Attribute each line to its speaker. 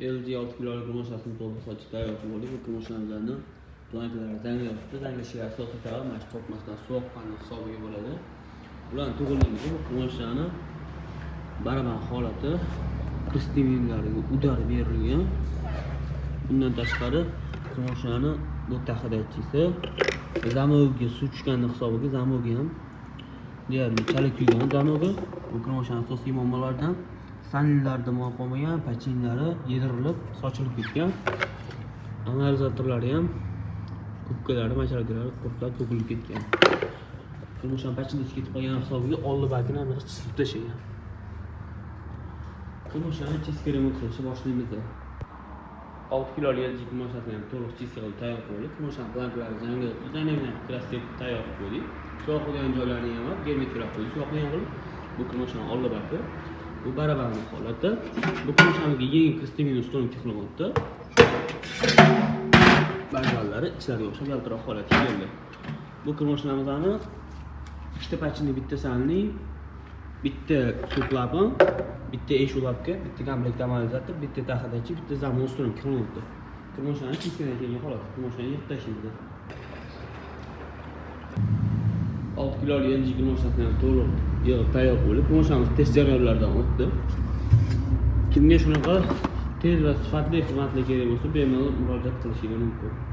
Speaker 1: LG 6 kilolik moshasini to'liq sochib tayyor qilib oldik. Bu moshamizni plankalari zangli yopibdi. Zanglashiga asosan taraf mana shu tortmasdan sovuqqanlik hisobiga bo'ladi. Ularni to'g'rilaymiz. Bu moshani baraban holati kristiminlariga udar berilgan. Bundan tashqari moshani bu taxadachisi zamoviga suv tushganlik hisobiga zamovi ham deyarli chala kuygan zamovi. Bu moshani asosiy muammolaridan saninlarda qolmagan, pachinlari yedirilib, sochilib ketgan. Analizatorlari ham kubkalari, mashalkalari qurtlab to'kilib ketgan. Moshani pachinda ketib qolgan hisobiga oldi bakini ham chizib tashlagan. Moshani chiska remont qilishni boshlaymiz. 6 kilolik LG moshasini ham to'liq chiska qilib tayyor qildik. Moshani plankalari zangi dinamin krasib tayyor qildik. Sovuqlagan joylarini ham germetik qo'ydik. Sovuqlagan qilib bu moshani oldi baki. Bu barabarlik holati. Bu moshamiga yengil kristimin ustonik qilinmoqda. Bargallari ichlariga o'xshab yaltiroq holatga keldi. Bu moshamizni ikkita pachinli, bitta sanli, bitta suplapin, bitta eshulapka, bitta komplekt amalizator, bitta taxadachi, bitta zamon ustonik qilinmoqda. Moshani chiskadan kelgan holat. Moshani yig'ib tashlaymiz. 6 kilolik LG moshasini ham to'liq yig'ib tayyor bo'lib, moshamiz test jarayonlaridan o'tdi. Kimga shunaqa tez va sifatli xizmatlar kerak bo'lsa, bemalol murojaat qilishingiz mumkin.